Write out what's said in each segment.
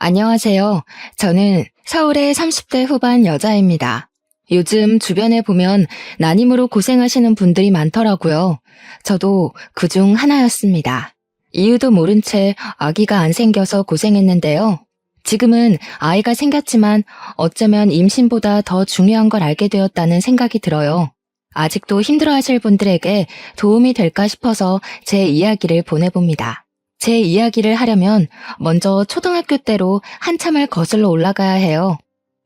안녕하세요. 저는 서울의 30대 후반 여자입니다. 요즘 주변에 보면 난임으로 고생하시는 분들이 많더라고요. 저도 그중 하나였습니다. 이유도 모른 채 아기가 안 생겨서 고생했는데요. 지금은 아이가 생겼지만 어쩌면 임신보다 더 중요한 걸 알게 되었다는 생각이 들어요. 아직도 힘들어하실 분들에게 도움이 될까 싶어서 제 이야기를 보내봅니다. 제 이야기를 하려면 먼저 초등학교 때로 한참을 거슬러 올라가야 해요.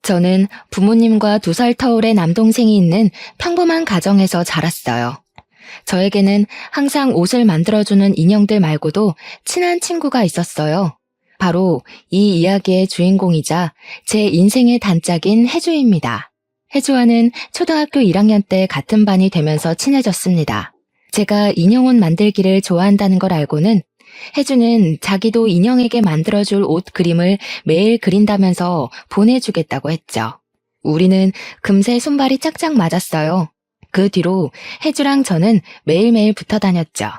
저는 부모님과 2살 터울의 남동생이 있는 평범한 가정에서 자랐어요. 저에게는 항상 옷을 만들어주는 인형들 말고도 친한 친구가 있었어요. 바로 이 이야기의 주인공이자 제 인생의 단짝인 혜주입니다. 혜주와는 초등학교 1학년 때 같은 반이 되면서 친해졌습니다. 제가 인형옷 만들기를 좋아한다는 걸 알고는 혜주는 자기도 인형에게 만들어줄 옷 그림을 매일 그린다면서 보내주겠다고 했죠. 우리는 금세 손발이 짝짝 맞았어요. 그 뒤로 혜주랑 저는 매일매일 붙어 다녔죠.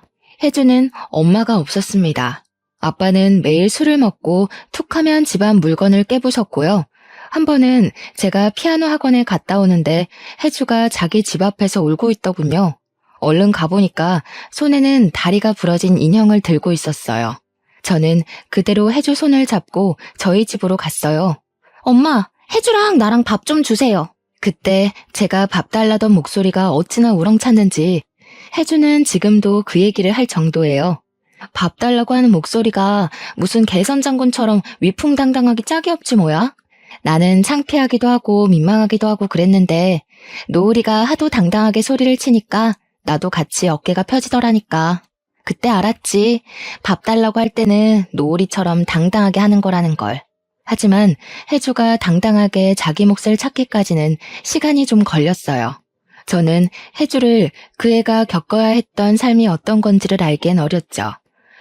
혜주는 엄마가 없었습니다. 아빠는 매일 술을 먹고 툭하면 집안 물건을 깨부셨고요. 한 번은 제가 피아노 학원에 갔다 오는데 혜주가 자기 집 앞에서 울고 있더군요. 얼른 가보니까 손에는 다리가 부러진 인형을 들고 있었어요. 저는 그대로 혜주 손을 잡고 저희 집으로 갔어요. 엄마, 혜주랑 나랑 밥 좀 주세요. 그때 제가 밥 달라던 목소리가 어찌나 우렁찼는지 혜주는 지금도 그 얘기를 할 정도예요. 밥 달라고 하는 목소리가 무슨 개선장군처럼 위풍당당하기 짝이 없지 뭐야? 나는 창피하기도 하고 민망하기도 하고 그랬는데 노을이가 하도 당당하게 소리를 치니까 나도 같이 어깨가 펴지더라니까. 그때 알았지. 밥 달라고 할 때는 노을이처럼 당당하게 하는 거라는 걸. 하지만 혜주가 당당하게 자기 몫을 찾기까지는 시간이 좀 걸렸어요. 저는 혜주를 그 애가 겪어야 했던 삶이 어떤 건지를 알기엔 어렸죠.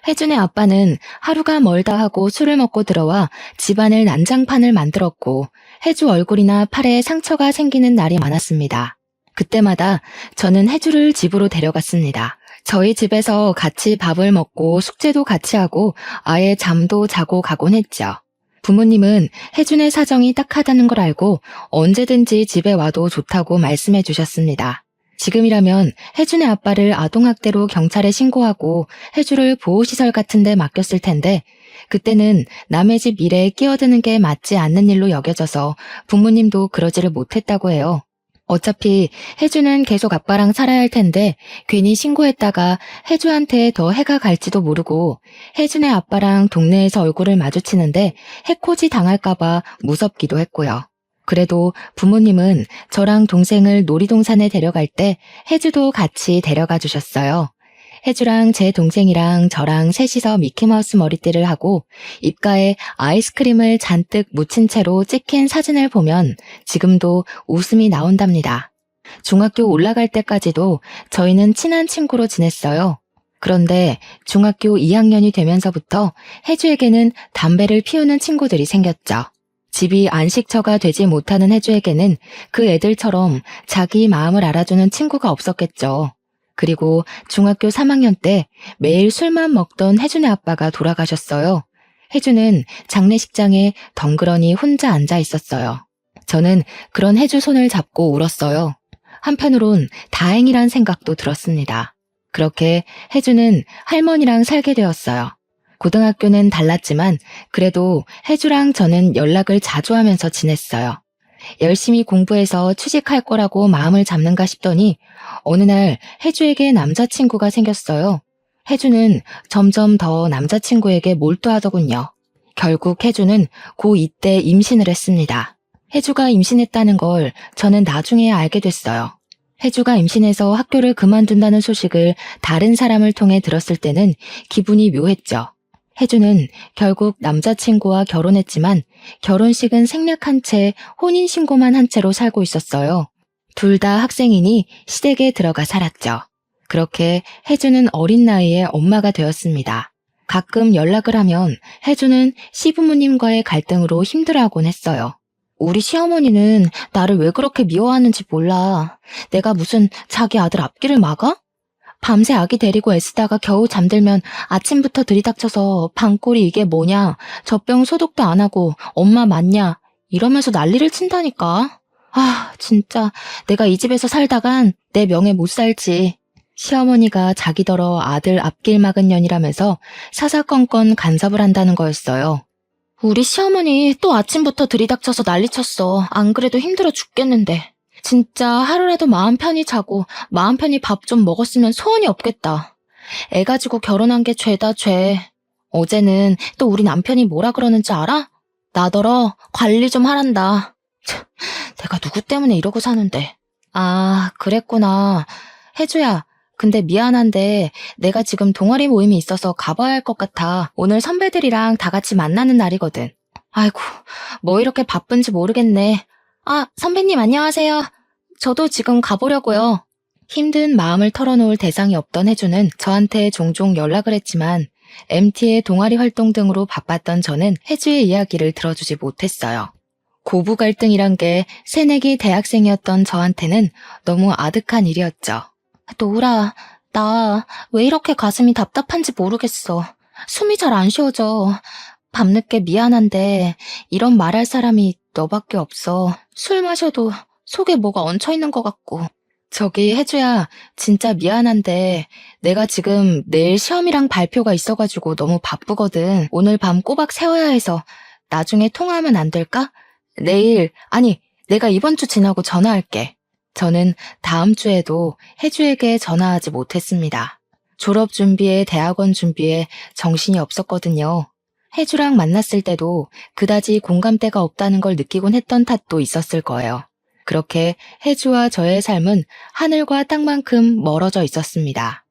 혜준의 아빠는 하루가 멀다 하고 술을 먹고 들어와 집안을 난장판을 만들었고 혜주 얼굴이나 팔에 상처가 생기는 날이 많았습니다. 그때마다 저는 혜주를 집으로 데려갔습니다. 저희 집에서 같이 밥을 먹고 숙제도 같이 하고 아예 잠도 자고 가곤 했죠. 부모님은 혜준의 사정이 딱하다는 걸 알고 언제든지 집에 와도 좋다고 말씀해 주셨습니다. 지금이라면 혜준의 아빠를 아동학대로 경찰에 신고하고 혜주를 보호시설 같은 데 맡겼을 텐데 그때는 남의 집 일에 끼어드는 게 맞지 않는 일로 여겨져서 부모님도 그러지를 못했다고 해요. 어차피 혜주는 계속 아빠랑 살아야 할 텐데 괜히 신고했다가 혜주한테 더 해가 갈지도 모르고 혜준의 아빠랑 동네에서 얼굴을 마주치는데 해코지 당할까봐 무섭기도 했고요. 그래도 부모님은 저랑 동생을 놀이동산에 데려갈 때 혜주도 같이 데려가 주셨어요. 혜주랑 제 동생이랑 저랑 셋이서 미키마우스 머리띠를 하고 입가에 아이스크림을 잔뜩 묻힌 채로 찍힌 사진을 보면 지금도 웃음이 나온답니다. 중학교 올라갈 때까지도 저희는 친한 친구로 지냈어요. 그런데 중학교 2학년이 되면서부터 혜주에게는 담배를 피우는 친구들이 생겼죠. 집이 안식처가 되지 못하는 혜주에게는 그 애들처럼 자기 마음을 알아주는 친구가 없었겠죠. 그리고 중학교 3학년 때 매일 술만 먹던 혜준의 아빠가 돌아가셨어요. 혜준은 장례식장에 덩그러니 혼자 앉아 있었어요. 저는 그런 혜주 손을 잡고 울었어요. 한편으론 다행이란 생각도 들었습니다. 그렇게 혜주는 할머니랑 살게 되었어요. 고등학교는 달랐지만 그래도 혜주랑 저는 연락을 자주 하면서 지냈어요. 열심히 공부해서 취직할 거라고 마음을 잡는가 싶더니 어느 날 혜주에게 남자친구가 생겼어요. 혜주는 점점 더 남자친구에게 몰두하더군요. 결국 혜주는 고2 때 임신을 했습니다. 혜주가 임신했다는 걸 저는 나중에 알게 됐어요. 혜주가 임신해서 학교를 그만둔다는 소식을 다른 사람을 통해 들었을 때는 기분이 묘했죠. 혜주는 결국 남자친구와 결혼했지만 결혼식은 생략한 채 혼인신고만 한 채로 살고 있었어요. 둘 다 학생이니 시댁에 들어가 살았죠. 그렇게 혜주는 어린 나이에 엄마가 되었습니다. 가끔 연락을 하면 혜주는 시부모님과의 갈등으로 힘들어하곤 했어요. 우리 시어머니는 나를 왜 그렇게 미워하는지 몰라. 내가 무슨 자기 아들 앞길을 막아? 밤새 아기 데리고 애쓰다가 겨우 잠들면 아침부터 들이닥쳐서 방골이 이게 뭐냐, 젖병 소독도 안 하고 엄마 맞냐 이러면서 난리를 친다니까. 아, 진짜 내가 이 집에서 살다간 내 명예 못 살지. 시어머니가 자기더러 아들 앞길 막은 년이라면서 사사건건 간섭을 한다는 거였어요. 우리 시어머니 또 아침부터 들이닥쳐서 난리쳤어. 안 그래도 힘들어 죽겠는데. 진짜 하루라도 마음 편히 자고 마음 편히 밥 좀 먹었으면 소원이 없겠다. 애 가지고 결혼한 게 죄다 죄. 어제는 또 우리 남편이 뭐라 그러는지 알아? 나더러 관리 좀 하란다. 참, 내가 누구 때문에 이러고 사는데. 아, 그랬구나. 혜주야, 근데 미안한데 내가 지금 동아리 모임이 있어서 가봐야 할 것 같아. 오늘 선배들이랑 다 같이 만나는 날이거든. 아이고, 뭐 이렇게 바쁜지 모르겠네. 아, 선배님 안녕하세요. 저도 지금 가보려고요. 힘든 마음을 털어놓을 대상이 없던 혜주는 저한테 종종 연락을 했지만 MT의 동아리 활동 등으로 바빴던 저는 혜주의 이야기를 들어주지 못했어요. 고부 갈등이란 게 새내기 대학생이었던 저한테는 너무 아득한 일이었죠. 노우라, 나 왜 이렇게 가슴이 답답한지 모르겠어. 숨이 잘 안 쉬어져. 밤늦게 미안한데 이런 말할 사람이 너밖에 없어. 술 마셔도 속에 뭐가 얹혀있는 것 같고. 저기 혜주야, 진짜 미안한데 내가 지금 내일 시험이랑 발표가 있어가지고 너무 바쁘거든. 오늘 밤 꼬박 세워야 해서 나중에 통화하면 안 될까? 내가 이번 주 지나고 전화할게. 저는 다음 주에도 혜주에게 전화하지 못했습니다. 졸업 준비에 대학원 준비에 정신이 없었거든요. 혜주랑 만났을 때도 그다지 공감대가 없다는 걸 느끼곤 했던 탓도 있었을 거예요. 그렇게 혜주와 저의 삶은 하늘과 땅만큼 멀어져 있었습니다.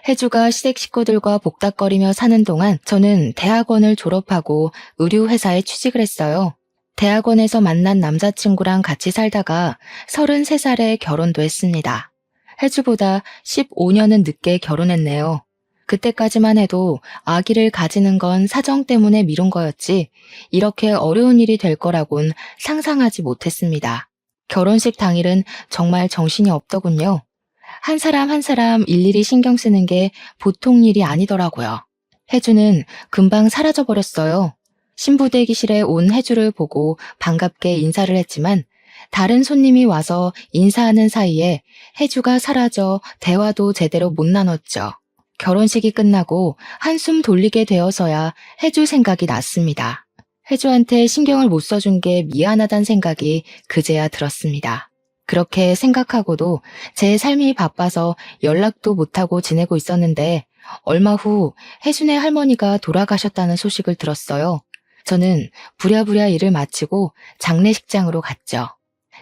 혜주가 시댁 식구들과 복닥거리며 사는 동안 저는 대학원을 졸업하고 의류회사에 취직을 했어요. 대학원에서 만난 남자친구랑 같이 살다가 33살에 결혼도 했습니다. 혜주보다 15년은 늦게 결혼했네요. 그때까지만 해도 아기를 가지는 건 사정 때문에 미룬 거였지 이렇게 어려운 일이 될 거라곤 상상하지 못했습니다. 결혼식 당일은 정말 정신이 없더군요. 한 사람 한 사람 일일이 신경 쓰는 게 보통 일이 아니더라고요. 혜주는 금방 사라져버렸어요. 신부 대기실에 온 혜주를 보고 반갑게 인사를 했지만 다른 손님이 와서 인사하는 사이에 혜주가 사라져 대화도 제대로 못 나눴죠. 결혼식이 끝나고 한숨 돌리게 되어서야 혜주 생각이 났습니다. 혜주한테 신경을 못 써준 게 미안하단 생각이 그제야 들었습니다. 그렇게 생각하고도 제 삶이 바빠서 연락도 못하고 지내고 있었는데 얼마 후 혜준의 할머니가 돌아가셨다는 소식을 들었어요. 저는 부랴부랴 일을 마치고 장례식장으로 갔죠.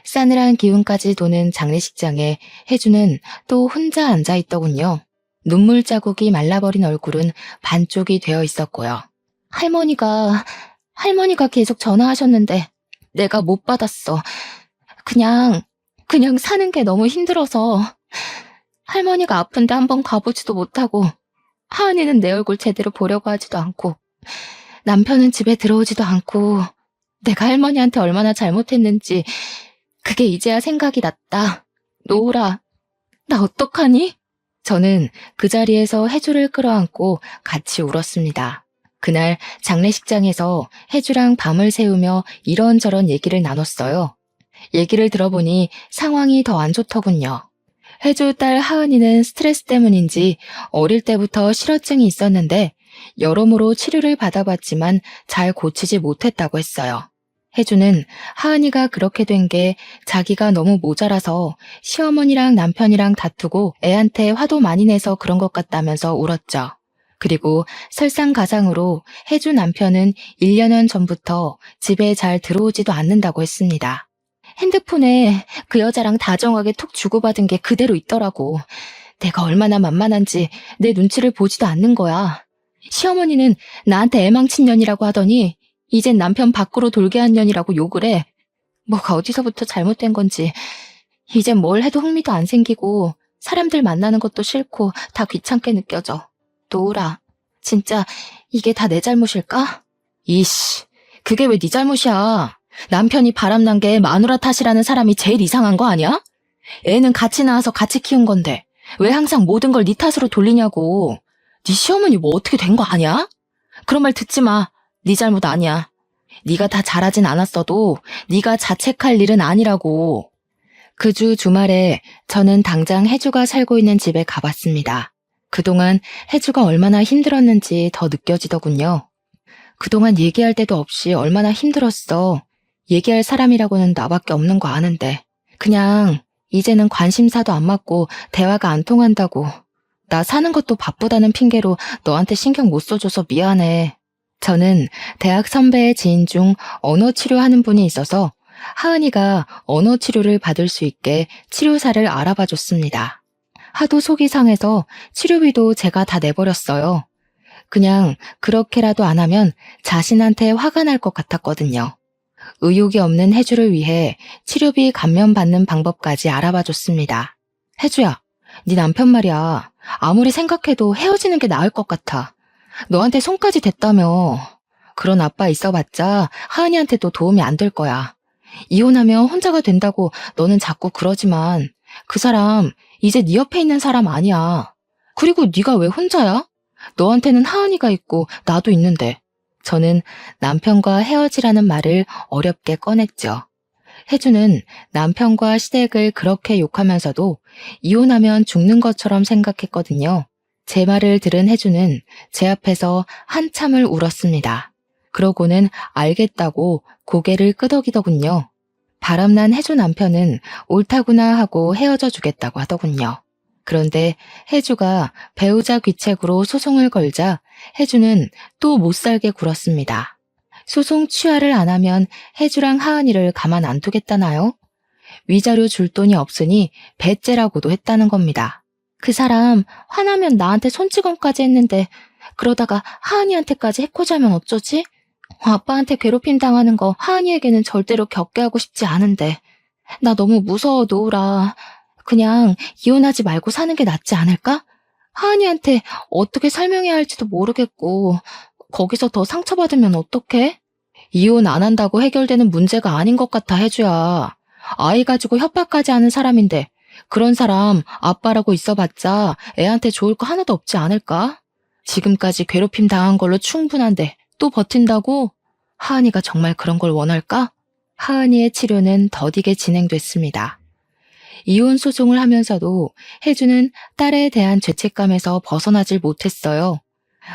싸늘한 기운까지 도는 장례식장에 혜주는 또 혼자 앉아있더군요. 눈물 자국이 말라버린 얼굴은 반쪽이 되어 있었고요. 할머니가 계속 전화하셨는데 내가 못 받았어. 그냥 사는 게 너무 힘들어서 할머니가 아픈데 한번 가보지도 못하고 하은이는 내 얼굴 제대로 보려고 하지도 않고 남편은 집에 들어오지도 않고 내가 할머니한테 얼마나 잘못했는지 그게 이제야 생각이 났다. 노우라, 나 어떡하니? 저는 그 자리에서 혜주를 끌어안고 같이 울었습니다. 그날 장례식장에서 혜주랑 밤을 새우며 이런저런 얘기를 나눴어요. 얘기를 들어보니 상황이 더 안 좋더군요. 혜주 딸 하은이는 스트레스 때문인지 어릴 때부터 실어증이 있었는데 여러모로 치료를 받아봤지만 잘 고치지 못했다고 했어요. 혜주는 하은이가 그렇게 된 게 자기가 너무 모자라서 시어머니랑 남편이랑 다투고 애한테 화도 많이 내서 그런 것 같다면서 울었죠. 그리고 설상가상으로 혜주 남편은 1년 전부터 집에 잘 들어오지도 않는다고 했습니다. 핸드폰에 그 여자랑 다정하게 톡 주고받은 게 그대로 있더라고. 내가 얼마나 만만한지 내 눈치를 보지도 않는 거야. 시어머니는 나한테 애망친 년이라고 하더니 이젠 남편 밖으로 돌게 한 년이라고 욕을 해. 뭐가 어디서부터 잘못된 건지 이젠 뭘 해도 흥미도 안 생기고 사람들 만나는 것도 싫고 다 귀찮게 느껴져. 노우라, 진짜 이게 다 내 잘못일까? 이씨, 그게 왜 네 잘못이야. 남편이 바람난 게 마누라 탓이라는 사람이 제일 이상한 거 아니야? 애는 같이 낳아서 같이 키운 건데 왜 항상 모든 걸 네 탓으로 돌리냐고. 네 시어머니 뭐 어떻게 된 거 아니야? 그런 말 듣지 마. 네 잘못 아니야. 네가 다 잘하진 않았어도 네가 자책할 일은 아니라고. 그 주 주말에 저는 당장 혜주가 살고 있는 집에 가봤습니다. 그동안 혜주가 얼마나 힘들었는지 더 느껴지더군요. 그동안 얘기할 데도 없이 얼마나 힘들었어. 얘기할 사람이라고는 나밖에 없는 거 아는데. 그냥 이제는 관심사도 안 맞고 대화가 안 통한다고. 나 사는 것도 바쁘다는 핑계로 너한테 신경 못 써줘서 미안해. 저는 대학 선배의 지인 중 언어 치료하는 분이 있어서 하은이가 언어 치료를 받을 수 있게 치료사를 알아봐 줬습니다. 하도 속이 상해서 치료비도 제가 다 내버렸어요. 그냥 그렇게라도 안 하면 자신한테 화가 날 것 같았거든요. 의욕이 없는 혜주를 위해 치료비 감면받는 방법까지 알아봐 줬습니다. 혜주야, 네 남편 말이야. 아무리 생각해도 헤어지는 게 나을 것 같아. 너한테 손까지 댔다며. 그런 아빠 있어봤자 하은이한테도 도움이 안 될 거야. 이혼하면 혼자가 된다고 너는 자꾸 그러지만 그 사람 이제 네 옆에 있는 사람 아니야. 그리고 네가 왜 혼자야? 너한테는 하은이가 있고 나도 있는데. 저는 남편과 헤어지라는 말을 어렵게 꺼냈죠. 혜주는 남편과 시댁을 그렇게 욕하면서도 이혼하면 죽는 것처럼 생각했거든요. 제 말을 들은 혜주는 제 앞에서 한참을 울었습니다. 그러고는 알겠다고 고개를 끄덕이더군요. 바람난 혜주 남편은 옳다구나 하고 헤어져 주겠다고 하더군요. 그런데 혜주가 배우자 귀책으로 소송을 걸자 혜주는 또 못살게 굴었습니다. 소송 취하를 안 하면 혜주랑 하은이를 가만 안 두겠다나요? 위자료 줄 돈이 없으니 배째라고도 했다는 겁니다. 그 사람 화나면 나한테 손찌검까지 했는데 그러다가 하은이한테까지 해코지하면 어쩌지? 아빠한테 괴롭힘 당하는 거 하은이에게는 절대로 겪게 하고 싶지 않은데. 나 너무 무서워, 노우라. 그냥 이혼하지 말고 사는 게 낫지 않을까? 하은이한테 어떻게 설명해야 할지도 모르겠고 거기서 더 상처받으면 어떡해? 이혼 안 한다고 해결되는 문제가 아닌 것 같아, 혜주야. 아이 가지고 협박까지 하는 사람인데 그런 사람 아빠라고 있어봤자 애한테 좋을 거 하나도 없지 않을까? 지금까지 괴롭힘 당한 걸로 충분한데 또 버틴다고? 하은이가 정말 그런 걸 원할까? 하은이의 치료는 더디게 진행됐습니다. 이혼 소송을 하면서도 혜주는 딸에 대한 죄책감에서 벗어나질 못했어요.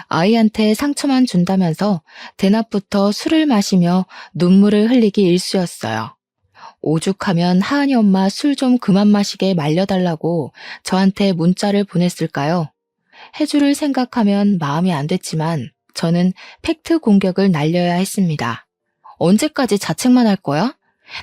아이한테 상처만 준다면서 대낮부터 술을 마시며 눈물을 흘리기 일쑤였어요. 오죽하면 하은이 엄마 술 좀 그만 마시게 말려달라고 저한테 문자를 보냈을까요? 혜주를 생각하면 마음이 안 됐지만 저는 팩트 공격을 날려야 했습니다. 언제까지 자책만 할 거야?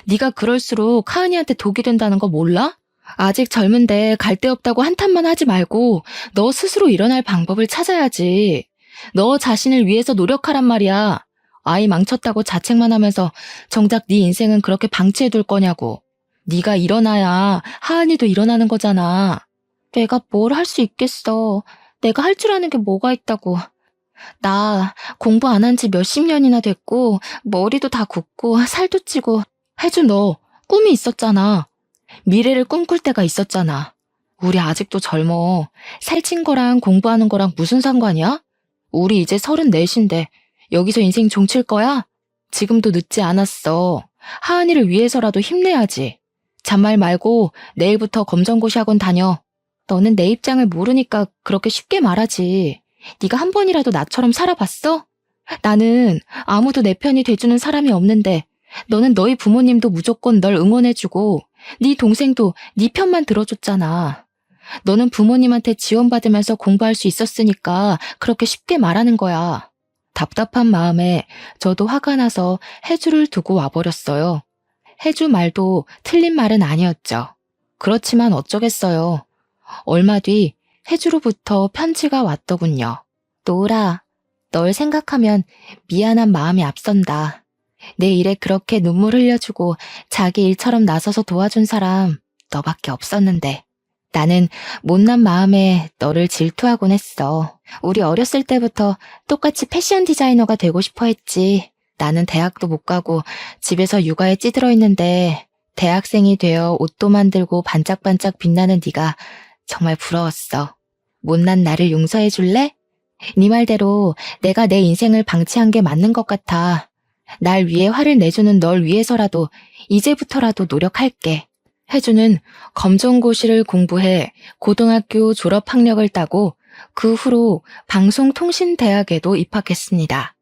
네가 그럴수록 하은이한테 독이 된다는 거 몰라? 아직 젊은데 갈 데 없다고 한탄만 하지 말고 너 스스로 일어날 방법을 찾아야지. 너 자신을 위해서 노력하란 말이야. 아이 망쳤다고 자책만 하면서 정작 네 인생은 그렇게 방치해둘 거냐고. 네가 일어나야 하은이도 일어나는 거잖아. 내가 뭘 할 수 있겠어. 내가 할 줄 아는 게 뭐가 있다고. 나 공부 안 한 지 몇십 년이나 됐고 머리도 다 굳고 살도 찌고. 혜주 너 꿈이 있었잖아. 미래를 꿈꿀 때가 있었잖아. 우리 아직도 젊어. 살찐 거랑 공부하는 거랑 무슨 상관이야? 우리 이제 34인데 여기서 인생 종칠 거야? 지금도 늦지 않았어. 하은이를 위해서라도 힘내야지. 잔말 말고 내일부터 검정고시 학원 다녀. 너는 내 입장을 모르니까 그렇게 쉽게 말하지. 네가 한 번이라도 나처럼 살아봤어? 나는 아무도 내 편이 돼주는 사람이 없는데 너는 너희 부모님도 무조건 널 응원해주고 네 동생도 네 편만 들어줬잖아. 너는 부모님한테 지원받으면서 공부할 수 있었으니까 그렇게 쉽게 말하는 거야. 답답한 마음에 저도 화가 나서 혜주를 두고 와버렸어요. 혜주 말도 틀린 말은 아니었죠. 그렇지만 어쩌겠어요. 얼마 뒤 혜주로부터 편지가 왔더군요. 노라, 널 생각하면 미안한 마음이 앞선다. 내 일에 그렇게 눈물 흘려주고 자기 일처럼 나서서 도와준 사람 너밖에 없었는데 나는 못난 마음에 너를 질투하곤 했어. 우리 어렸을 때부터 똑같이 패션 디자이너가 되고 싶어 했지. 나는 대학도 못 가고 집에서 육아에 찌들어 있는데 대학생이 되어 옷도 만들고 반짝반짝 빛나는 네가 정말 부러웠어. 못난 나를 용서해 줄래? 네 말대로 내가 내 인생을 방치한 게 맞는 것 같아. 날 위해 화를 내주는 널 위해서라도 이제부터라도 노력할게. 혜주는 검정고시를 공부해 고등학교 졸업 학력을 따고 그 후로 방송통신대학에도 입학했습니다.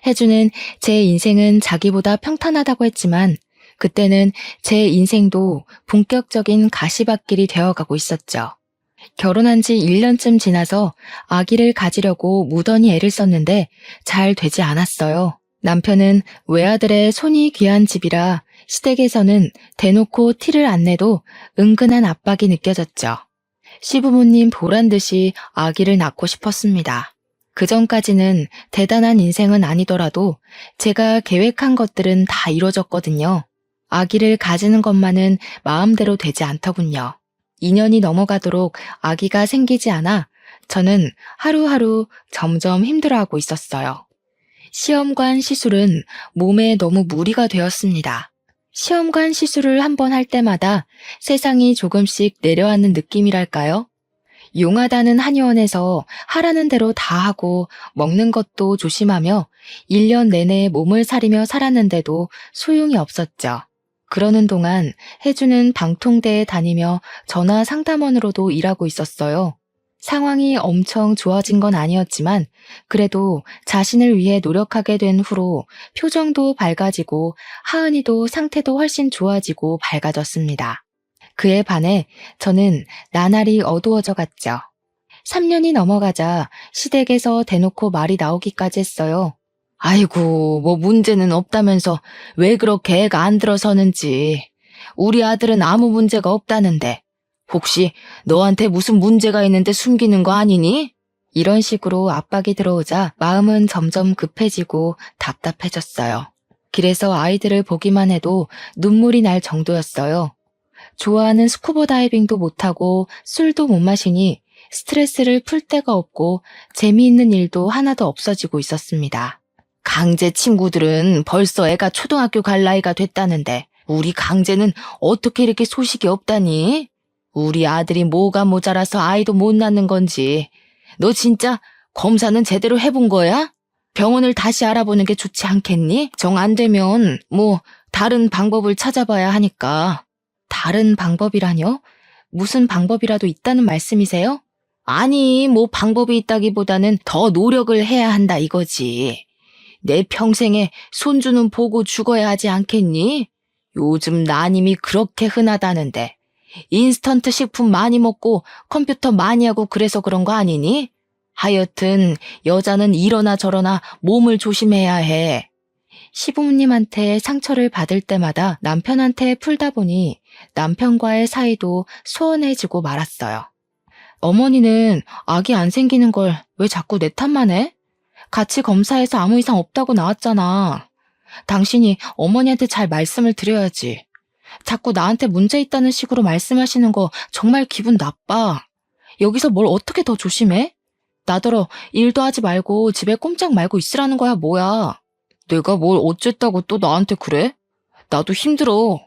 혜주는 제 인생은 자기보다 평탄하다고 했지만 그때는 제 인생도 본격적인 가시밭길이 되어가고 있었죠. 결혼한 지 1년쯤 지나서 아기를 가지려고 무던히 애를 썼는데 잘 되지 않았어요. 남편은 외아들의 손이 귀한 집이라 시댁에서는 대놓고 티를 안 내도 은근한 압박이 느껴졌죠. 시부모님 보란 듯이 아기를 낳고 싶었습니다. 그 전까지는 대단한 인생은 아니더라도 제가 계획한 것들은 다 이루어졌거든요. 아기를 가지는 것만은 마음대로 되지 않더군요. 2년이 넘어가도록 아기가 생기지 않아 저는 하루하루 점점 힘들어하고 있었어요. 시험관 시술은 몸에 너무 무리가 되었습니다. 시험관 시술을 한 번 할 때마다 세상이 조금씩 내려앉는 느낌이랄까요? 용하다는 한의원에서 하라는 대로 다 하고 먹는 것도 조심하며 1년 내내 몸을 사리며 살았는데도 소용이 없었죠. 그러는 동안 혜주는 방통대에 다니며 전화 상담원으로도 일하고 있었어요. 상황이 엄청 좋아진 건 아니었지만 그래도 자신을 위해 노력하게 된 후로 표정도 밝아지고 하은이도 상태도 훨씬 좋아지고 밝아졌습니다. 그에 반해 저는 나날이 어두워져 갔죠. 3년이 넘어가자 시댁에서 대놓고 말이 나오기까지 했어요. 아이고, 뭐 문제는 없다면서 왜 그렇게 애가 안 들어서는지. 우리 아들은 아무 문제가 없다는데 혹시 너한테 무슨 문제가 있는데 숨기는 거 아니니? 이런 식으로 압박이 들어오자 마음은 점점 급해지고 답답해졌어요. 길에서 아이들을 보기만 해도 눈물이 날 정도였어요. 좋아하는 스쿠버 다이빙도 못하고 술도 못 마시니 스트레스를 풀 데가 없고 재미있는 일도 하나도 없어지고 있었습니다. 강제 친구들은 벌써 애가 초등학교 갈 나이가 됐다는데 우리 강제는 어떻게 이렇게 소식이 없다니? 우리 아들이 뭐가 모자라서 아이도 못 낳는 건지. 너 진짜 검사는 제대로 해본 거야? 병원을 다시 알아보는 게 좋지 않겠니? 정 안 되면 뭐 다른 방법을 찾아봐야 하니까. 다른 방법이라뇨? 무슨 방법이라도 있다는 말씀이세요? 아니, 뭐 방법이 있다기보다는 더 노력을 해야 한다 이거지. 내 평생에 손주는 보고 죽어야 하지 않겠니? 요즘 난임이 그렇게 흔하다는데 인스턴트 식품 많이 먹고 컴퓨터 많이 하고 그래서 그런 거 아니니? 하여튼 여자는 이러나 저러나 몸을 조심해야 해. 시부모님한테 상처를 받을 때마다 남편한테 풀다 보니 남편과의 사이도 소원해지고 말았어요. 어머니는 아기 안 생기는 걸 왜 자꾸 내 탓만 해? 같이 검사해서 아무 이상 없다고 나왔잖아. 당신이 어머니한테 잘 말씀을 드려야지. 자꾸 나한테 문제 있다는 식으로 말씀하시는 거 정말 기분 나빠. 여기서 뭘 어떻게 더 조심해? 나더러 일도 하지 말고 집에 꼼짝 말고 있으라는 거야 뭐야. 내가 뭘 어쨌다고 또 나한테 그래? 나도 힘들어.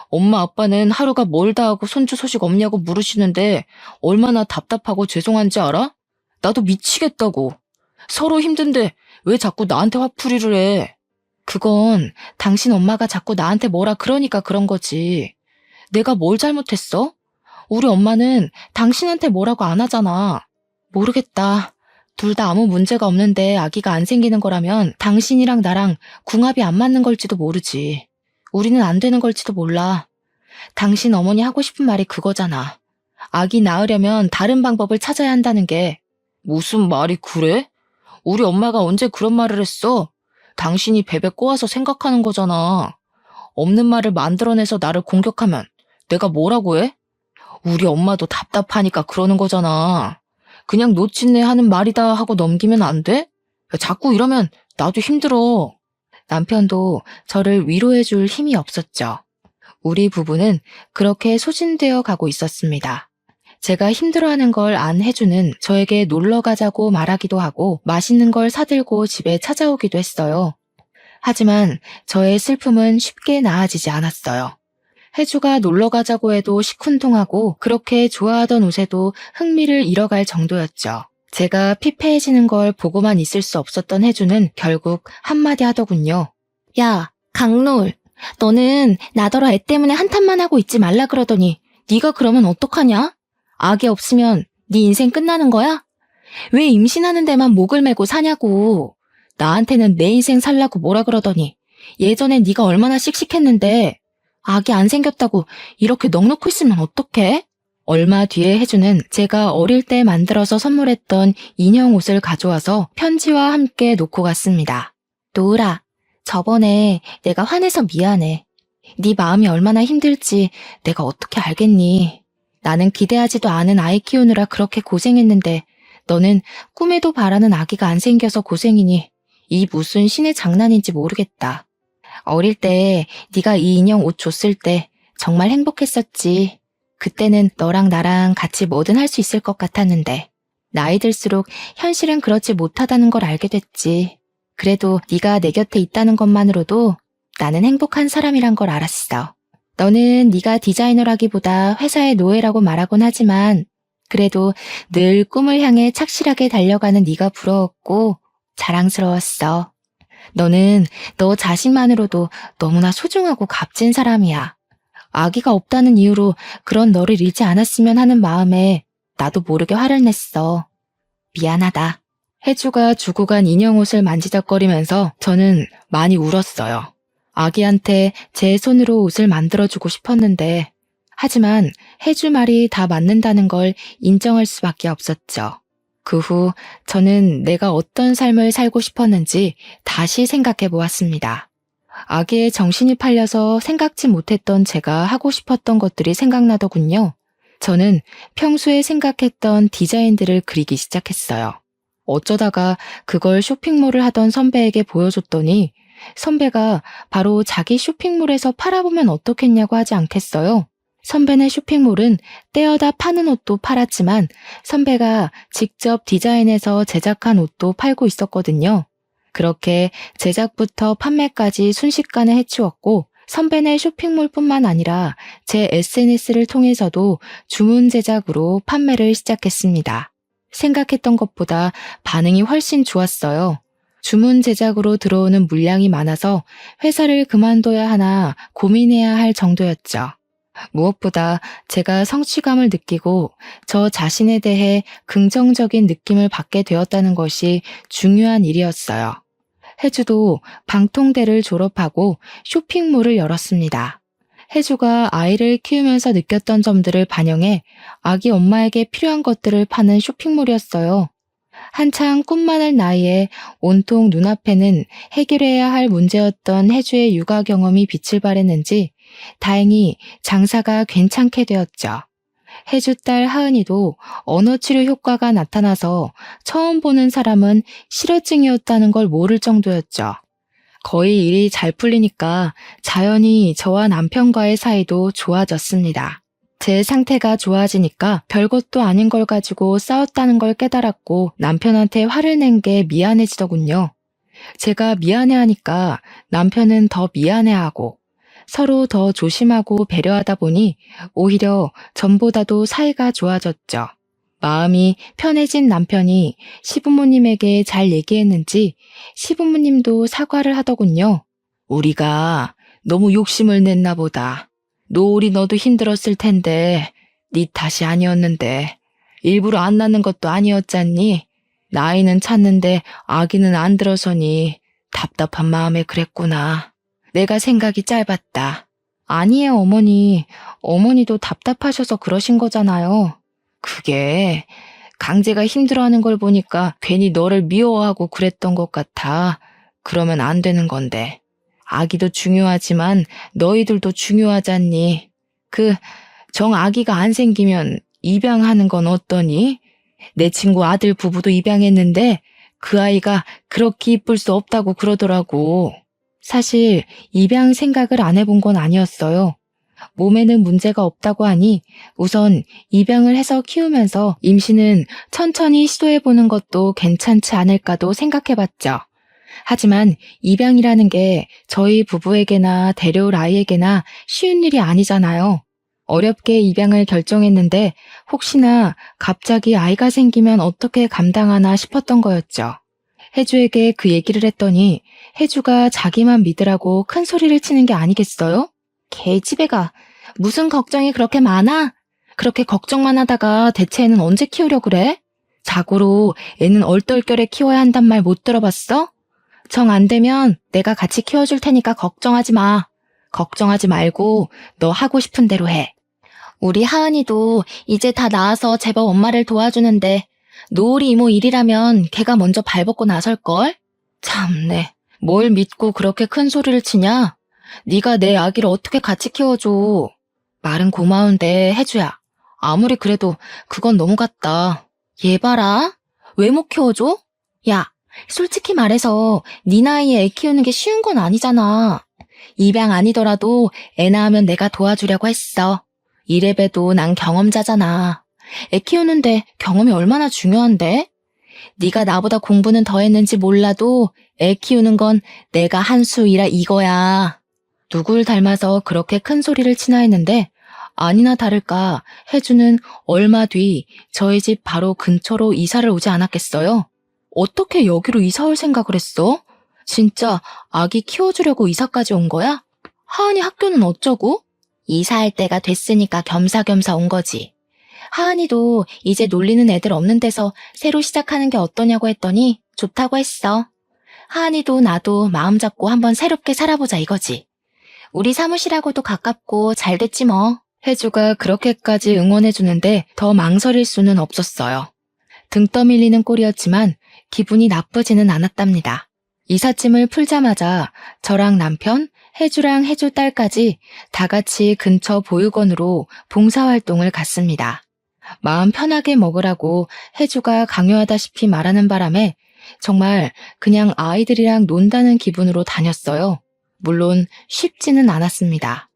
엄마 아빠는 하루가 멀다 하고 손주 소식 없냐고 물으시는데 얼마나 답답하고 죄송한지 알아? 나도 미치겠다고. 서로 힘든데 왜 자꾸 나한테 화풀이를 해? 그건 당신 엄마가 자꾸 나한테 뭐라 그러니까 그런 거지. 내가 뭘 잘못했어? 우리 엄마는 당신한테 뭐라고 안 하잖아. 모르겠다. 둘 다 아무 문제가 없는데 아기가 안 생기는 거라면 당신이랑 나랑 궁합이 안 맞는 걸지도 모르지. 우리는 안 되는 걸지도 몰라. 당신 어머니 하고 싶은 말이 그거잖아. 아기 낳으려면 다른 방법을 찾아야 한다는 게. 무슨 말이 그래? 우리 엄마가 언제 그런 말을 했어? 당신이 베베 꼬아서 생각하는 거잖아. 없는 말을 만들어내서 나를 공격하면 내가 뭐라고 해? 우리 엄마도 답답하니까 그러는 거잖아. 그냥 놓친네 하는 말이다 하고 넘기면 안 돼? 자꾸 이러면 나도 힘들어. 남편도 저를 위로해줄 힘이 없었죠. 우리 부부는 그렇게 소진되어 가고 있었습니다. 제가 힘들어하는 걸 안 해주는 저에게 놀러 가자고 말하기도 하고 맛있는 걸 사들고 집에 찾아오기도 했어요. 하지만 저의 슬픔은 쉽게 나아지지 않았어요. 혜주가 놀러 가자고 해도 시큰둥하고 그렇게 좋아하던 옷에도 흥미를 잃어갈 정도였죠. 제가 피폐해지는 걸 보고만 있을 수 없었던 혜주는 결국 한마디 하더군요. 야, 강놀. 너는 나더러 애 때문에 한탄만 하고 있지 말라 그러더니 네가 그러면 어떡하냐? 아기 없으면 네 인생 끝나는 거야? 왜 임신하는 데만 목을 메고 사냐고. 나한테는 내 인생 살라고 뭐라 그러더니 예전엔 네가 얼마나 씩씩했는데 아기 안 생겼다고 이렇게 넋놓고 있으면 어떡해? 얼마 뒤에 혜주는 제가 어릴 때 만들어서 선물했던 인형 옷을 가져와서 편지와 함께 놓고 갔습니다. 노으라, 저번에 내가 화내서 미안해. 네 마음이 얼마나 힘들지 내가 어떻게 알겠니? 나는 기대하지도 않은 아이 키우느라 그렇게 고생했는데 너는 꿈에도 바라는 아기가 안 생겨서 고생이니 이 무슨 신의 장난인지 모르겠다. 어릴 때 네가 이 인형 옷 줬을 때 정말 행복했었지. 그때는 너랑 나랑 같이 뭐든 할 수 있을 것 같았는데 나이 들수록 현실은 그렇지 못하다는 걸 알게 됐지. 그래도 네가 내 곁에 있다는 것만으로도 나는 행복한 사람이란 걸 알았어. 너는 네가 디자이너라기보다 회사의 노예라고 말하곤 하지만 그래도 늘 꿈을 향해 착실하게 달려가는 네가 부러웠고 자랑스러웠어. 너는 너 자신만으로도 너무나 소중하고 값진 사람이야. 아기가 없다는 이유로 그런 너를 잃지 않았으면 하는 마음에 나도 모르게 화를 냈어. 미안하다. 혜주가 주고 간 인형 옷을 만지작거리면서 저는 많이 울었어요. 아기한테 제 손으로 옷을 만들어주고 싶었는데 하지만 혜주 말이 다 맞는다는 걸 인정할 수밖에 없었죠. 그 후 저는 내가 어떤 삶을 살고 싶었는지 다시 생각해 보았습니다. 아기의 정신이 팔려서 생각지 못했던 제가 하고 싶었던 것들이 생각나더군요. 저는 평소에 생각했던 디자인들을 그리기 시작했어요. 어쩌다가 그걸 쇼핑몰을 하던 선배에게 보여줬더니 선배가 바로 자기 쇼핑몰에서 팔아보면 어떻겠냐고 하지 않겠어요? 선배네 쇼핑몰은 떼어다 파는 옷도 팔았지만 선배가 직접 디자인해서 제작한 옷도 팔고 있었거든요. 그렇게 제작부터 판매까지 순식간에 해치웠고 선배네 쇼핑몰뿐만 아니라 제 SNS를 통해서도 주문 제작으로 판매를 시작했습니다. 생각했던 것보다 반응이 훨씬 좋았어요. 주문 제작으로 들어오는 물량이 많아서 회사를 그만둬야 하나 고민해야 할 정도였죠. 무엇보다 제가 성취감을 느끼고 저 자신에 대해 긍정적인 느낌을 받게 되었다는 것이 중요한 일이었어요. 혜주도 방통대를 졸업하고 쇼핑몰을 열었습니다. 혜주가 아이를 키우면서 느꼈던 점들을 반영해 아기 엄마에게 필요한 것들을 파는 쇼핑몰이었어요. 한창 꿈 많을 나이에 온통 눈앞에는 해결해야 할 문제였던 혜주의 육아 경험이 빛을 발했는지 다행히 장사가 괜찮게 되었죠. 혜주 딸 하은이도 언어치료 효과가 나타나서 처음 보는 사람은 실어증이었다는 걸 모를 정도였죠. 거의 일이 잘 풀리니까 자연히 저와 남편과의 사이도 좋아졌습니다. 제 상태가 좋아지니까 별것도 아닌 걸 가지고 싸웠다는 걸 깨달았고 남편한테 화를 낸 게 미안해지더군요. 제가 미안해하니까 남편은 더 미안해하고 서로 더 조심하고 배려하다 보니 오히려 전보다도 사이가 좋아졌죠. 마음이 편해진 남편이 시부모님에게 잘 얘기했는지 시부모님도 사과를 하더군요. 우리가 너무 욕심을 냈나 보다. 노을이 너도 힘들었을 텐데 네 탓이 아니었는데 일부러 안 낳는 것도 아니었잖니. 나이는 찼는데 아기는 안 들어서니 답답한 마음에 그랬구나. 내가 생각이 짧았다. 아니에요, 어머니. 어머니도 답답하셔서 그러신 거잖아요. 그게 강제가 힘들어하는 걸 보니까 괜히 너를 미워하고 그랬던 것 같아. 그러면 안 되는 건데. 아기도 중요하지만 너희들도 중요하잖니. 정 아기가 안 생기면 입양하는 건 어떠니? 내 친구 아들 부부도 입양했는데 그 아이가 그렇게 이쁠 수 없다고 그러더라고. 사실 입양 생각을 안 해본 건 아니었어요. 몸에는 문제가 없다고 하니 우선 입양을 해서 키우면서 임신은 천천히 시도해보는 것도 괜찮지 않을까도 생각해봤죠. 하지만 입양이라는 게 저희 부부에게나 데려올 아이에게나 쉬운 일이 아니잖아요. 어렵게 입양을 결정했는데 혹시나 갑자기 아이가 생기면 어떻게 감당하나 싶었던 거였죠. 혜주에게 그 얘기를 했더니 혜주가 자기만 믿으라고 큰 소리를 치는 게 아니겠어요? 개집애가 무슨 걱정이 그렇게 많아? 그렇게 걱정만 하다가 대체 애는 언제 키우려 그래? 자고로 애는 얼떨결에 키워야 한단 말 못 들어봤어? 정 안 되면 내가 같이 키워줄 테니까 걱정하지 마. 걱정하지 말고 너 하고 싶은 대로 해. 우리 하은이도 이제 다 나아서 제법 엄마를 도와주는데 노을이 이모 일이라면 걔가 먼저 발벗고 나설걸? 참네. 뭘 믿고 그렇게 큰 소리를 치냐? 네가 내 아기를 어떻게 같이 키워줘. 말은 고마운데 혜주야. 아무리 그래도 그건 너무 같다. 얘 봐라. 왜 못 키워줘? 야, 솔직히 말해서 네 나이에 애 키우는 게 쉬운 건 아니잖아. 입양 아니더라도 애 낳으면 내가 도와주려고 했어. 이래봬도 난 경험자잖아. 애 키우는데 경험이 얼마나 중요한데? 네가 나보다 공부는 더 했는지 몰라도 애 키우는 건 내가 한 수이라 이거야. 누굴 닮아서 그렇게 큰 소리를 치나 했는데 아니나 다를까 혜주는 얼마 뒤 저희 집 바로 근처로 이사를 오지 않았겠어요? 어떻게 여기로 이사 올 생각을 했어? 진짜 아기 키워주려고 이사까지 온 거야? 하은이 학교는 어쩌고? 이사할 때가 됐으니까 겸사겸사 온 거지. 하은이도 이제 놀리는 애들 없는 데서 새로 시작하는 게 어떠냐고 했더니 좋다고 했어. 하은이도 나도 마음 잡고 한번 새롭게 살아보자 이거지. 우리 사무실하고도 가깝고 잘 됐지 뭐. 혜주가 그렇게까지 응원해주는데 더 망설일 수는 없었어요. 등 떠밀리는 꼴이었지만 기분이 나쁘지는 않았답니다. 이삿짐을 풀자마자 저랑 남편, 혜주랑 혜주 딸까지 다 같이 근처 보육원으로 봉사활동을 갔습니다. 마음 편하게 먹으라고 혜주가 강요하다시피 말하는 바람에 정말 그냥 아이들이랑 논다는 기분으로 다녔어요. 물론 쉽지는 않았습니다.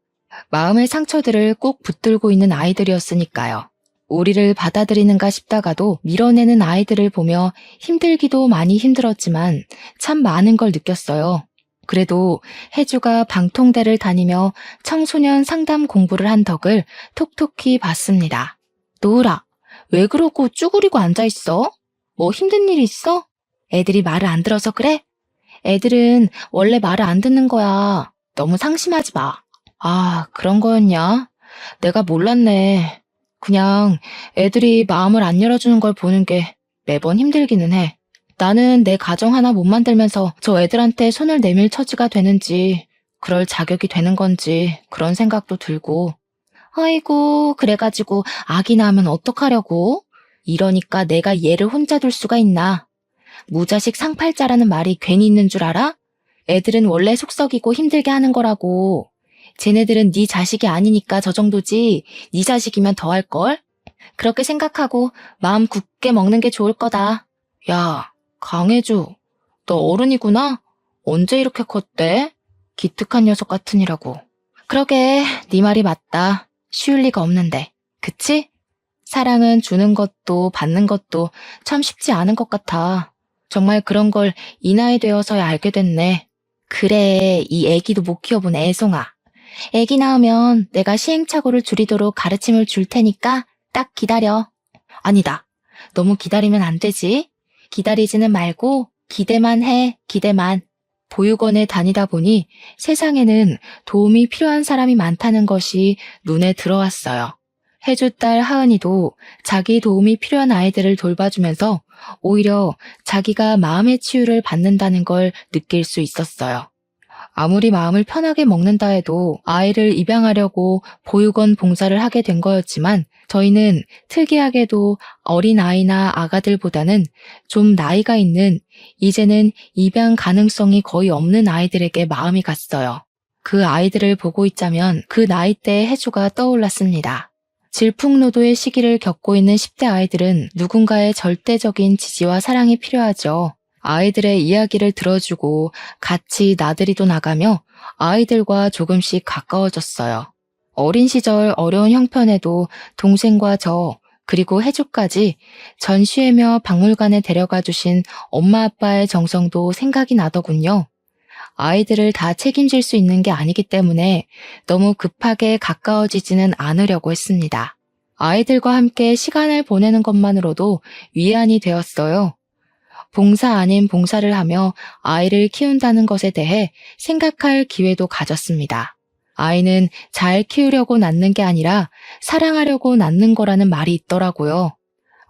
마음의 상처들을 꼭 붙들고 있는 아이들이었으니까요. 우리를 받아들이는가 싶다가도 밀어내는 아이들을 보며 힘들기도 많이 힘들었지만 참 많은 걸 느꼈어요. 그래도 혜주가 방통대를 다니며 청소년 상담 공부를 한 덕을 톡톡히 봤습니다. 노을아, 왜 그러고 쭈그리고 앉아있어? 뭐 힘든 일 있어? 애들이 말을 안 들어서 그래? 애들은 원래 말을 안 듣는 거야. 너무 상심하지 마. 아, 그런 거였냐? 내가 몰랐네. 그냥 애들이 마음을 안 열어주는 걸 보는 게 매번 힘들기는 해. 나는 내 가정 하나 못 만들면서 저 애들한테 손을 내밀 처지가 되는지, 그럴 자격이 되는 건지 그런 생각도 들고. 아이고, 그래가지고 아기 낳으면 어떡하려고? 이러니까 내가 얘를 혼자 둘 수가 있나? 무자식 상팔자라는 말이 괜히 있는 줄 알아? 애들은 원래 속썩이고 힘들게 하는 거라고. 쟤네들은 네 자식이 아니니까 저 정도지 네 자식이면 더 할걸? 그렇게 생각하고 마음 굳게 먹는 게 좋을 거다. 야, 강혜주, 너 어른이구나? 언제 이렇게 컸대? 기특한 녀석 같으니라고. 그러게, 네 말이 맞다. 쉬울 리가 없는데. 그치? 사랑은 주는 것도 받는 것도 참 쉽지 않은 것 같아. 정말 그런 걸 이 나이 되어서야 알게 됐네. 그래, 이 애기도 못 키워본 애송아. 애기 낳으면 내가 시행착오를 줄이도록 가르침을 줄 테니까 딱 기다려. 아니다. 너무 기다리면 안 되지. 기다리지는 말고 기대만 해, 기대만. 보육원에 다니다 보니 세상에는 도움이 필요한 사람이 많다는 것이 눈에 들어왔어요. 혜주 딸 하은이도 자기 도움이 필요한 아이들을 돌봐주면서 오히려 자기가 마음의 치유를 받는다는 걸 느낄 수 있었어요. 아무리 마음을 편하게 먹는다 해도 아이를 입양하려고 보육원 봉사를 하게 된 거였지만 저희는 특이하게도 어린아이나 아가들보다는 좀 나이가 있는 이제는 입양 가능성이 거의 없는 아이들에게 마음이 갔어요. 그 아이들을 보고 있자면 그 나이대의 혜주가 떠올랐습니다. 질풍노도의 시기를 겪고 있는 10대 아이들은 누군가의 절대적인 지지와 사랑이 필요하죠. 아이들의 이야기를 들어주고 같이 나들이도 나가며 아이들과 조금씩 가까워졌어요. 어린 시절 어려운 형편에도 동생과 저 그리고 해주까지 전시회며 박물관에 데려가 주신 엄마 아빠의 정성도 생각이 나더군요. 아이들을 다 책임질 수 있는 게 아니기 때문에 너무 급하게 가까워지지는 않으려고 했습니다. 아이들과 함께 시간을 보내는 것만으로도 위안이 되었어요. 봉사 아닌 봉사를 하며 아이를 키운다는 것에 대해 생각할 기회도 가졌습니다. 아이는 잘 키우려고 낳는 게 아니라 사랑하려고 낳는 거라는 말이 있더라고요.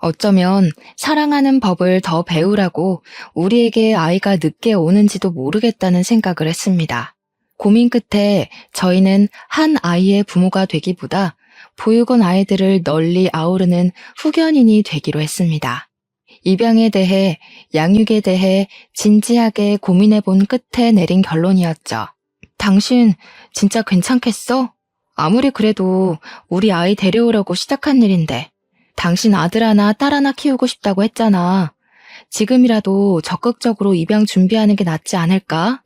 어쩌면 사랑하는 법을 더 배우라고 우리에게 아이가 늦게 오는지도 모르겠다는 생각을 했습니다. 고민 끝에 저희는 한 아이의 부모가 되기보다 보육원 아이들을 널리 아우르는 후견인이 되기로 했습니다. 입양에 대해, 양육에 대해 진지하게 고민해 본 끝에 내린 결론이었죠. 당신 진짜 괜찮겠어? 아무리 그래도 우리 아이 데려오려고 시작한 일인데. 당신 아들 하나 딸 하나 키우고 싶다고 했잖아. 지금이라도 적극적으로 입양 준비하는 게 낫지 않을까?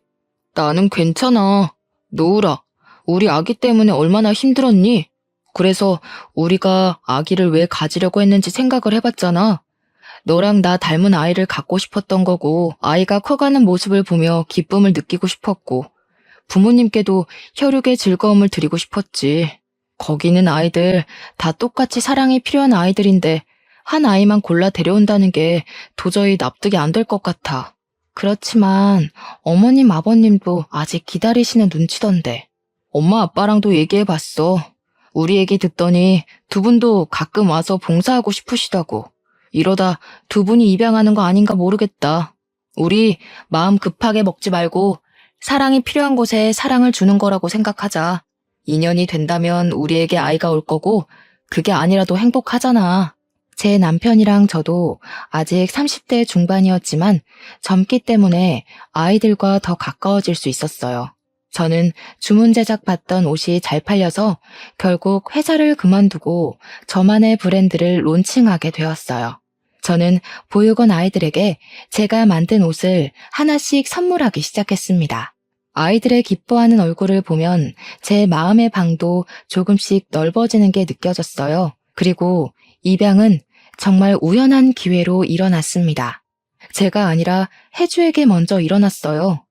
나는 괜찮아. 노우라, 우리 아기 때문에 얼마나 힘들었니? 그래서 우리가 아기를 왜 가지려고 했는지 생각을 해봤잖아. 너랑 나 닮은 아이를 갖고 싶었던 거고, 아이가 커가는 모습을 보며 기쁨을 느끼고 싶었고, 부모님께도 혈육의 즐거움을 드리고 싶었지. 거기 있는 아이들 다 똑같이 사랑이 필요한 아이들인데 한 아이만 골라 데려온다는 게 도저히 납득이 안 될 것 같아. 그렇지만 어머님 아버님도 아직 기다리시는 눈치던데. 엄마 아빠랑도 얘기해봤어. 우리 얘기 듣더니 두 분도 가끔 와서 봉사하고 싶으시다고. 이러다 두 분이 입양하는 거 아닌가 모르겠다. 우리 마음 급하게 먹지 말고 사랑이 필요한 곳에 사랑을 주는 거라고 생각하자. 2년이 된다면 우리에게 아이가 올 거고 그게 아니라도 행복하잖아. 제 남편이랑 저도 아직 30대 중반이었지만 젊기 때문에 아이들과 더 가까워질 수 있었어요. 저는 주문 제작 받던 옷이 잘 팔려서 결국 회사를 그만두고 저만의 브랜드를 론칭하게 되었어요. 저는 보육원 아이들에게 제가 만든 옷을 하나씩 선물하기 시작했습니다. 아이들의 기뻐하는 얼굴을 보면 제 마음의 방도 조금씩 넓어지는 게 느껴졌어요. 그리고 입양은 정말 우연한 기회로 일어났습니다. 제가 아니라 혜주에게 먼저 일어났어요.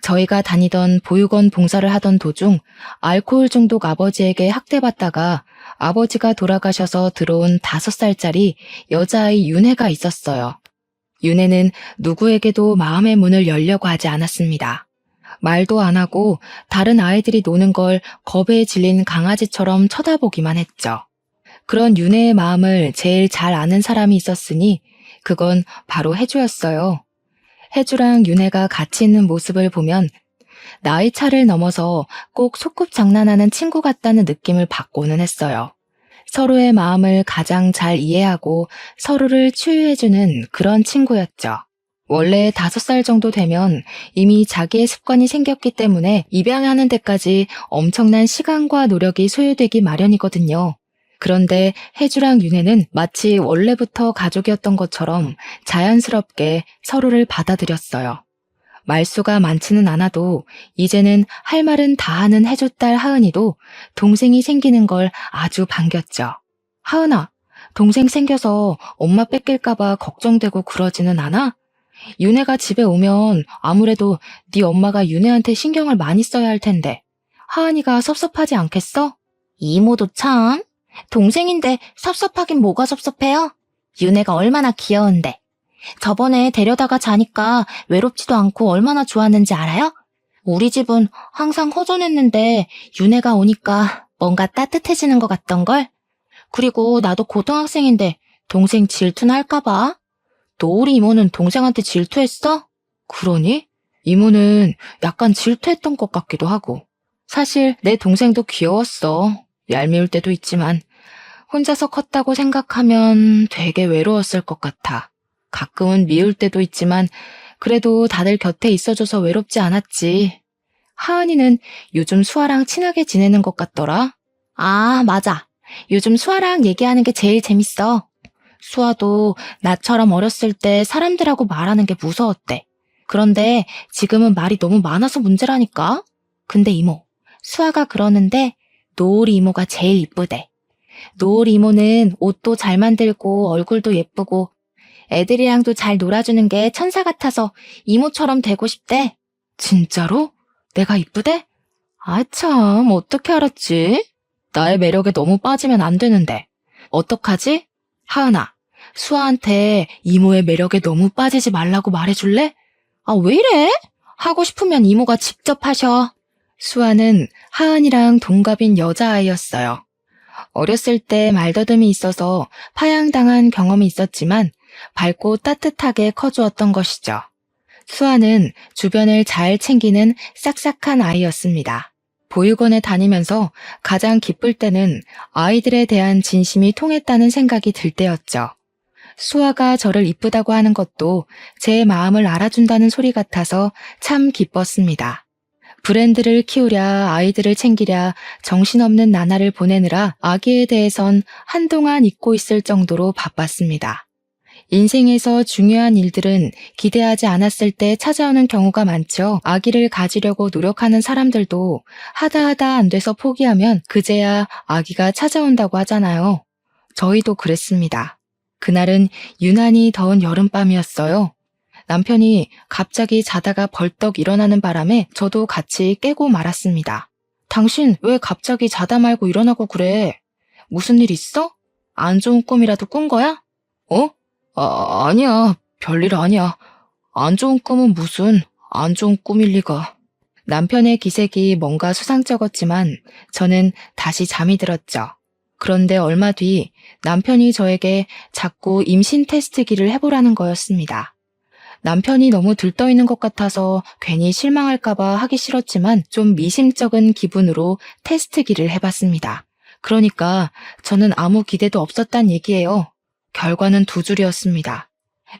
저희가 다니던 보육원 봉사를 하던 도중 알코올 중독 아버지에게 학대받다가 아버지가 돌아가셔서 들어온 5살짜리 여자아이 윤혜가 있었어요. 윤혜는 누구에게도 마음의 문을 열려고 하지 않았습니다. 말도 안 하고 다른 아이들이 노는 걸 겁에 질린 강아지처럼 쳐다보기만 했죠. 그런 윤혜의 마음을 제일 잘 아는 사람이 있었으니 그건 바로 혜주였어요. 혜주랑 윤혜가 같이 있는 모습을 보면 나이 차를 넘어서 꼭 소꿉장난하는 친구 같다는 느낌을 받고는 했어요. 서로의 마음을 가장 잘 이해하고 서로를 치유해주는 그런 친구였죠. 원래 5살 정도 되면 이미 자기의 습관이 생겼기 때문에 입양하는 데까지 엄청난 시간과 노력이 소요되기 마련이거든요. 그런데 혜주랑 윤혜는 마치 원래부터 가족이었던 것처럼 자연스럽게 서로를 받아들였어요. 말수가 많지는 않아도 이제는 할 말은 다 하는 혜주 딸 하은이도 동생이 생기는 걸 아주 반겼죠. 하은아, 동생 생겨서 엄마 뺏길까봐 걱정되고 그러지는 않아? 윤혜가 집에 오면 아무래도 네 엄마가 윤혜한테 신경을 많이 써야 할 텐데 하은이가 섭섭하지 않겠어? 이모도 참. 동생인데 섭섭하긴 뭐가 섭섭해요? 윤혜가 얼마나 귀여운데. 저번에 데려다가 자니까 외롭지도 않고 얼마나 좋았는지 알아요? 우리 집은 항상 허전했는데 윤혜가 오니까 뭔가 따뜻해지는 것 같던걸? 그리고 나도 고등학생인데 동생 질투나 할까봐? 노을이 이모는 동생한테 질투했어? 그러니? 이모는 약간 질투했던 것 같기도 하고. 사실 내 동생도 귀여웠어. 얄미울 때도 있지만 혼자서 컸다고 생각하면 되게 외로웠을 것 같아. 가끔은 미울 때도 있지만 그래도 다들 곁에 있어줘서 외롭지 않았지. 하은이는 요즘 수아랑 친하게 지내는 것 같더라. 아, 맞아. 요즘 수아랑 얘기하는 게 제일 재밌어. 수아도 나처럼 어렸을 때 사람들하고 말하는 게 무서웠대. 그런데 지금은 말이 너무 많아서 문제라니까. 근데 이모, 수아가 그러는데 노을이 이모가 제일 이쁘대. 노을 이모는 옷도 잘 만들고 얼굴도 예쁘고 애들이랑도 잘 놀아주는 게 천사 같아서 이모처럼 되고 싶대. 진짜로? 내가 이쁘대? 아, 참, 어떻게 알았지? 나의 매력에 너무 빠지면 안 되는데. 어떡하지? 하은아, 수아한테 이모의 매력에 너무 빠지지 말라고 말해줄래? 아, 왜 이래? 하고 싶으면 이모가 직접 하셔. 수아는 하은이랑 동갑인 여자아이였어요. 어렸을 때 말더듬이 있어서 파양당한 경험이 있었지만 밝고 따뜻하게 커주었던 것이죠. 수아는 주변을 잘 챙기는 싹싹한 아이였습니다. 보육원에 다니면서 가장 기쁠 때는 아이들에 대한 진심이 통했다는 생각이 들 때였죠. 수아가 저를 이쁘다고 하는 것도 제 마음을 알아준다는 소리 같아서 참 기뻤습니다. 브랜드를 키우랴 아이들을 챙기랴 정신없는 나날을 보내느라 아기에 대해선 한동안 잊고 있을 정도로 바빴습니다. 인생에서 중요한 일들은 기대하지 않았을 때 찾아오는 경우가 많죠. 아기를 가지려고 노력하는 사람들도 하다 안 돼서 포기하면 그제야 아기가 찾아온다고 하잖아요. 저희도 그랬습니다. 그날은 유난히 더운 여름밤이었어요. 남편이 갑자기 자다가 벌떡 일어나는 바람에 저도 같이 깨고 말았습니다. 당신 왜 갑자기 자다 말고 일어나고 그래? 무슨 일 있어? 안 좋은 꿈이라도 꾼 거야? 어? 아니야. 별일 아니야. 안 좋은 꿈은 무슨 안 좋은 꿈일 리가. 남편의 기색이 뭔가 수상쩍었지만 저는 다시 잠이 들었죠. 그런데 얼마 뒤 남편이 저에게 자꾸 임신 테스트기를 해보라는 거였습니다. 남편이 너무 들떠있는 것 같아서 괜히 실망할까봐 하기 싫었지만 좀 미심쩍은 기분으로 테스트기를 해봤습니다. 그러니까 저는 아무 기대도 없었단 얘기예요. 결과는 두 줄이었습니다.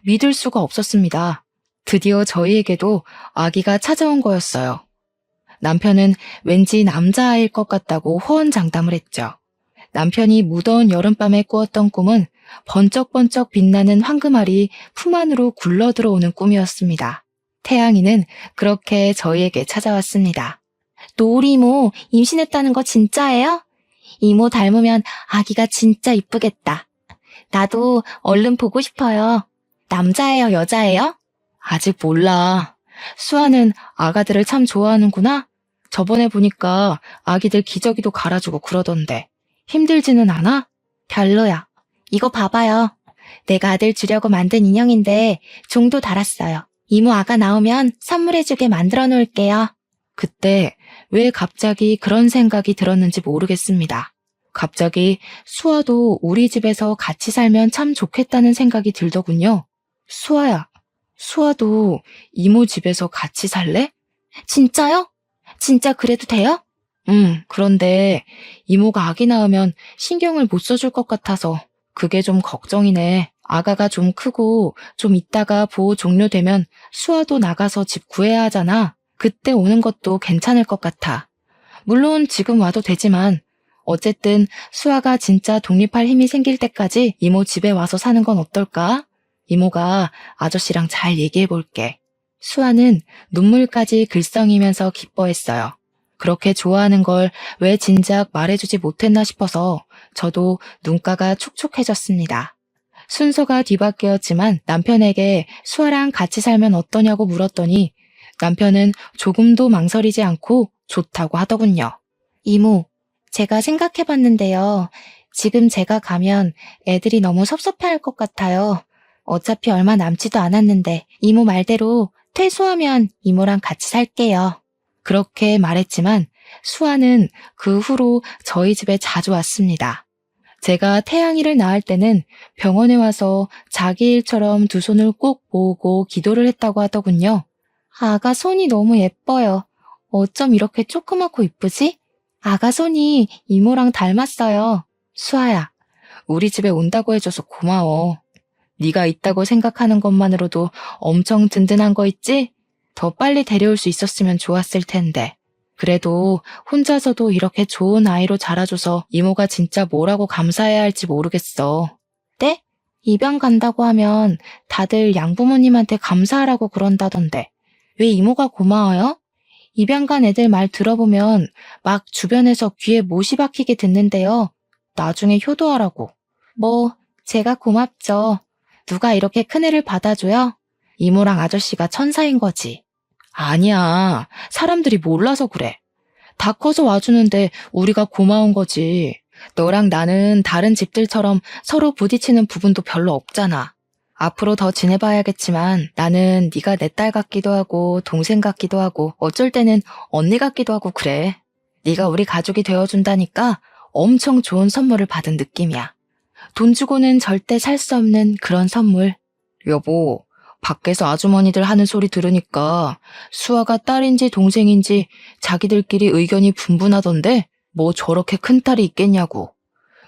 믿을 수가 없었습니다. 드디어 저희에게도 아기가 찾아온 거였어요. 남편은 왠지 남자아이일 것 같다고 호언장담을 했죠. 남편이 무더운 여름밤에 꾸었던 꿈은 번쩍번쩍 빛나는 황금알이 품 안으로 굴러 들어오는 꿈이었습니다. 태양이는 그렇게 저희에게 찾아왔습니다. 노을이 이모 임신했다는 거 진짜예요? 이모 닮으면 아기가 진짜 이쁘겠다. 나도 얼른 보고 싶어요. 남자예요, 여자예요? 아직 몰라. 수아는 아가들을 참 좋아하는구나. 저번에 보니까 아기들 기저귀도 갈아주고 그러던데. 힘들지는 않아? 별로야. 이거 봐봐요. 내가 아들 주려고 만든 인형인데 종도 달았어요. 이모 아가 나오면 선물해주게 만들어 놓을게요. 그때 왜 갑자기 그런 생각이 들었는지 모르겠습니다. 갑자기 수아도 우리 집에서 같이 살면 참 좋겠다는 생각이 들더군요. 수아야, 수아도 이모 집에서 같이 살래? 진짜요? 진짜 그래도 돼요? 그런데 이모가 아기 낳으면 신경을 못 써줄 것 같아서 그게 좀 걱정이네. 아가가 좀 크고 좀 있다가 보호 종료되면 수아도 나가서 집 구해야 하잖아. 그때 오는 것도 괜찮을 것 같아. 물론 지금 와도 되지만 어쨌든 수아가 진짜 독립할 힘이 생길 때까지 이모 집에 와서 사는 건 어떨까? 이모가 아저씨랑 잘 얘기해 볼게. 수아는 눈물까지 글썽이면서 기뻐했어요. 그렇게 좋아하는 걸 왜 진작 말해주지 못했나 싶어서 저도 눈가가 촉촉해졌습니다. 순서가 뒤바뀌었지만 남편에게 수아랑 같이 살면 어떠냐고 물었더니 남편은 조금도 망설이지 않고 좋다고 하더군요. 이모, 제가 생각해봤는데요. 지금 제가 가면 애들이 너무 섭섭해할 것 같아요. 어차피 얼마 남지도 않았는데 이모 말대로 퇴소하면 이모랑 같이 살게요. 그렇게 말했지만 수아는 그 후로 저희 집에 자주 왔습니다. 제가 태양이를 낳을 때는 병원에 와서 자기 일처럼 두 손을 꼭 모으고 기도를 했다고 하더군요. 아가 손이 너무 예뻐요. 어쩜 이렇게 조그맣고 이쁘지? 아가 손이 이모랑 닮았어요. 수아야, 우리 집에 온다고 해줘서 고마워. 네가 있다고 생각하는 것만으로도 엄청 든든한 거 있지? 더 빨리 데려올 수 있었으면 좋았을 텐데. 그래도 혼자서도 이렇게 좋은 아이로 자라줘서 이모가 진짜 뭐라고 감사해야 할지 모르겠어. 네? 입양 간다고 하면 다들 양부모님한테 감사하라고 그런다던데. 왜 이모가 고마워요? 입양 간 애들 말 들어보면 막 주변에서 귀에 못이 박히게 듣는데요. 나중에 효도하라고. 뭐, 제가 고맙죠. 누가 이렇게 큰애를 받아줘요? 이모랑 아저씨가 천사인 거지. 아니야. 사람들이 몰라서 그래. 다 커서 와주는데 우리가 고마운 거지. 너랑 나는 다른 집들처럼 서로 부딪히는 부분도 별로 없잖아. 앞으로 더 지내봐야겠지만 나는 네가 내 딸 같기도 하고 동생 같기도 하고 어쩔 때는 언니 같기도 하고 그래. 네가 우리 가족이 되어준다니까 엄청 좋은 선물을 받은 느낌이야. 돈 주고는 절대 살 수 없는 그런 선물. 여보, 밖에서 아주머니들 하는 소리 들으니까 수아가 딸인지 동생인지 자기들끼리 의견이 분분하던데 뭐 저렇게 큰 딸이 있겠냐고.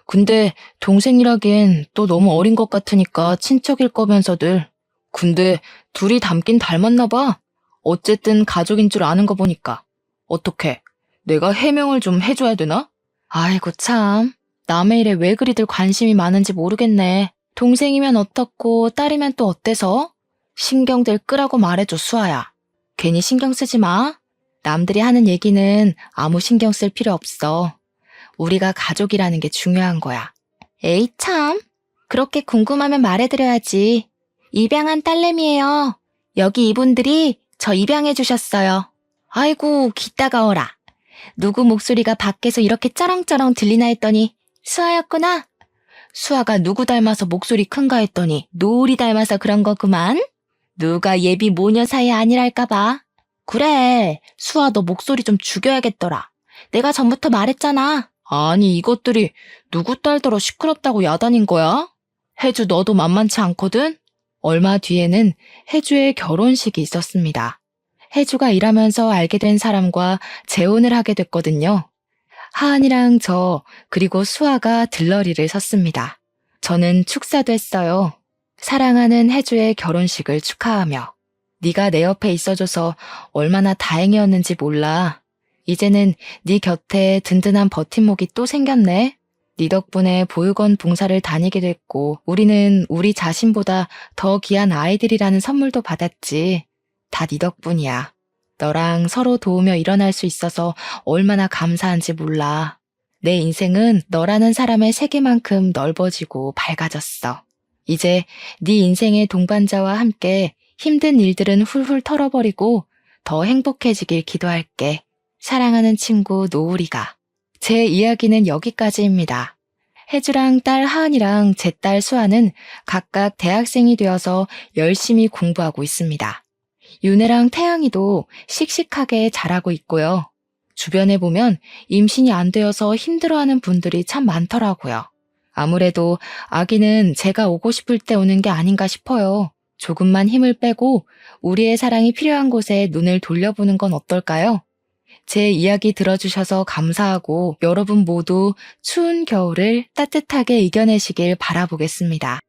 근데 동생이라기엔 또 너무 어린 것 같으니까 친척일 거면서들. 근데 둘이 닮긴 닮았나 봐. 어쨌든 가족인 줄 아는 거 보니까. 어떡해? 내가 해명을 좀 해줘야 되나? 아이고 참. 남의 일에 왜 그리들 관심이 많은지 모르겠네. 동생이면 어떻고 딸이면 또 어때서? 신경들 끄라고 말해줘 수아야. 괜히 신경 쓰지 마. 남들이 하는 얘기는 아무 신경 쓸 필요 없어. 우리가 가족이라는 게 중요한 거야. 에이 참. 그렇게 궁금하면 말해드려야지. 입양한 딸내미예요. 여기 이분들이 저 입양해 주셨어요. 아이고 귀 따가워라. 누구 목소리가 밖에서 이렇게 쩌렁쩌렁 들리나 했더니 수아였구나. 수아가 누구 닮아서 목소리 큰가 했더니 노을이 닮아서 그런 거구만. 누가 예비 모녀 사이 아니랄까봐. 그래, 수아 너 목소리 좀 죽여야겠더라. 내가 전부터 말했잖아. 아니 이것들이 누구 딸더러 시끄럽다고 야단인 거야? 혜주 너도 만만치 않거든? 얼마 뒤에는 혜주의 결혼식이 있었습니다. 혜주가 일하면서 알게 된 사람과 재혼을 하게 됐거든요. 하은이랑 저 그리고 수아가 들러리를 섰습니다. 저는 축사도 했어요. 사랑하는 혜주의 결혼식을 축하하며 네가 내 옆에 있어줘서 얼마나 다행이었는지 몰라. 이제는 네 곁에 든든한 버팀목이 또 생겼네. 네 덕분에 보육원 봉사를 다니게 됐고 우리는 우리 자신보다 더 귀한 아이들이라는 선물도 받았지. 다 네 덕분이야. 너랑 서로 도우며 일어날 수 있어서 얼마나 감사한지 몰라. 내 인생은 너라는 사람의 세계만큼 넓어지고 밝아졌어. 이제 네 인생의 동반자와 함께 힘든 일들은 훌훌 털어버리고 더 행복해지길 기도할게. 사랑하는 친구 노우리가. 제 이야기는 여기까지입니다. 혜주랑 딸 하은이랑 제 딸 수아는 각각 대학생이 되어서 열심히 공부하고 있습니다. 윤혜랑 태양이도 씩씩하게 자라고 있고요. 주변에 보면 임신이 안 되어서 힘들어하는 분들이 참 많더라고요. 아무래도 아기는 제가 오고 싶을 때 오는 게 아닌가 싶어요. 조금만 힘을 빼고 우리의 사랑이 필요한 곳에 눈을 돌려보는 건 어떨까요? 제 이야기 들어주셔서 감사하고 여러분 모두 추운 겨울을 따뜻하게 이겨내시길 바라보겠습니다.